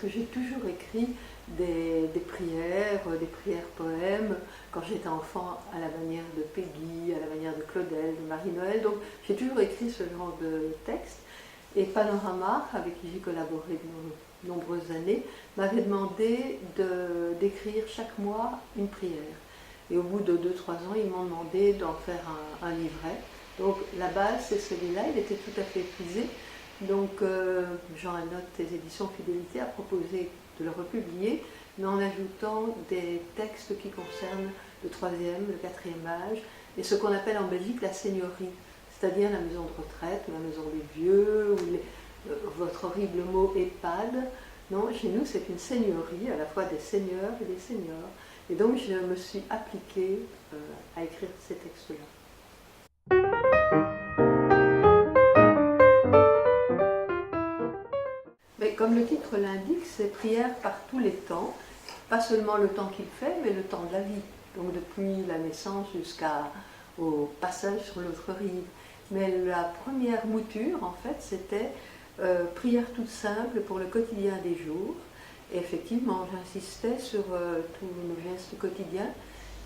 que j'ai toujours écrit des prières poèmes, quand j'étais enfant, à la manière de Peggy, à la manière de Claudel, de Marie-Noël. Donc j'ai toujours écrit ce genre de texte. Et Panorama, avec qui j'ai collaboré de nombreuses années, m'avait demandé d'écrire chaque mois une prière. Et au bout de 2-3 ans, ils m'ont demandé d'en faire un livret. Donc la base, c'est celui-là, il était tout à fait épuisé. Donc Jean Anotte, les éditions Fidélité, a proposé de le republier, mais en ajoutant des textes qui concernent le 3e, le 4e âge, et ce qu'on appelle en Belgique la seigneurie, c'est-à-dire la maison de retraite, ou la maison des vieux, ou votre horrible mot EHPAD. Non, chez nous, c'est une seigneurie, à la fois des seigneurs et des seniors. Et donc, je me suis appliquée à écrire ces textes-là. Mais comme le titre l'indique, c'est prière par tous les temps, pas seulement le temps qu'il fait, mais le temps de la vie. Donc depuis la naissance jusqu'au passage sur l'autre rive. Mais la première mouture, en fait, c'était prière toute simple pour le quotidien des jours. Et effectivement, j'insistais sur tous nos gestes quotidiens.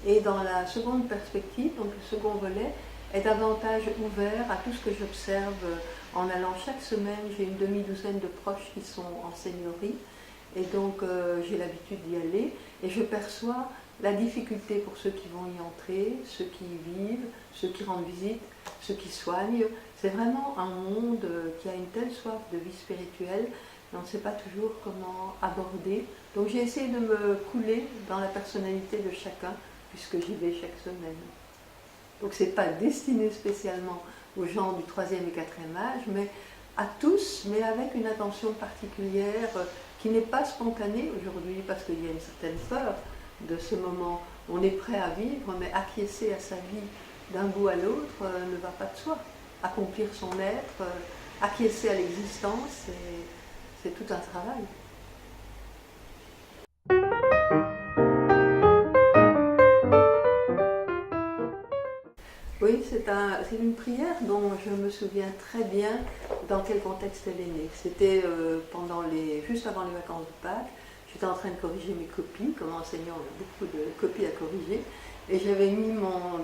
Et dans la seconde perspective, donc le second volet, est davantage ouvert à tout ce que j'observe en allant chaque semaine. J'ai une demi-douzaine de proches qui sont en seigneurie. Et donc j'ai l'habitude d'y aller. Et je perçois la difficulté pour ceux qui vont y entrer, ceux qui y vivent, ceux qui rendent visite, ceux qui soignent. C'est vraiment un monde qui a une telle soif de vie spirituelle, et on ne sait pas toujours comment aborder. Donc j'ai essayé de me couler dans la personnalité de chacun, puisque j'y vais chaque semaine. Donc ce n'est pas destiné spécialement aux gens du 3e et 4e âge, mais à tous, mais avec une attention particulière qui n'est pas spontanée aujourd'hui, parce qu'il y a une certaine peur de ce moment. On est prêt à vivre, mais acquiescer à sa vie d'un bout à l'autre ne va pas de soi. Accomplir son être, acquiescer à l'existence, c'est tout un travail. Oui, c'est une prière dont je me souviens très bien dans quel contexte elle est née. C'était juste avant les vacances de Pâques. J'étais en train de corriger mes copies. Comme enseignant, on a beaucoup de copies à corriger. Et j'avais mis mon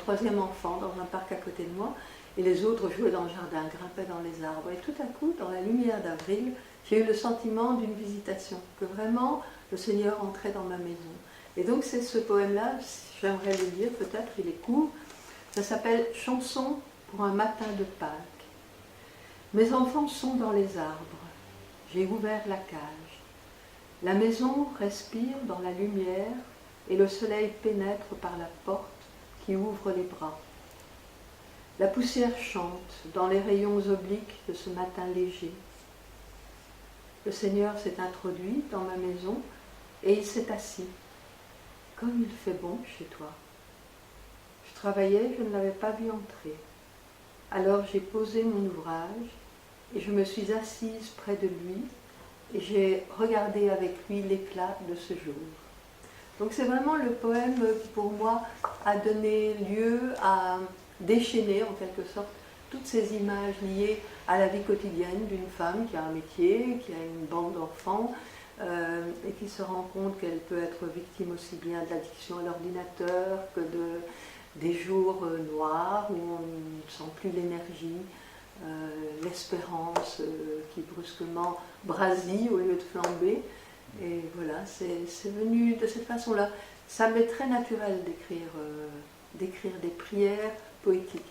3e enfant dans un parc à côté de moi. Et les autres jouaient dans le jardin, grimpaient dans les arbres. Et tout à coup, dans la lumière d'avril, j'ai eu le sentiment d'une visitation, que vraiment le Seigneur entrait dans ma maison. Et donc c'est ce poème-là, j'aimerais le lire peut-être, il est court. Ça s'appelle « Chanson pour un matin de Pâques ». Mes enfants sont dans les arbres. J'ai ouvert la cage. La maison respire dans la lumière et le soleil pénètre par la porte qui ouvre les bras. La poussière chante dans les rayons obliques de ce matin léger. Le Seigneur s'est introduit dans ma maison et il s'est assis. Comme il fait bon chez toi. Je travaillais, je ne l'avais pas vu entrer. Alors j'ai posé mon ouvrage et je me suis assise près de lui et j'ai regardé avec lui l'éclat de ce jour. Donc c'est vraiment le poème qui pour moi a donné lieu à déchaîner en quelque sorte toutes ces images liées à la vie quotidienne d'une femme qui a un métier, qui a une bande d'enfants et qui se rend compte qu'elle peut être victime aussi bien de l'addiction à l'ordinateur que des jours noirs où on ne sent plus l'énergie, l'espérance qui brusquement brasille au lieu de flamber. Et voilà, c'est venu de cette façon-là. Ça m'est très naturel d'écrire des prières poétiques.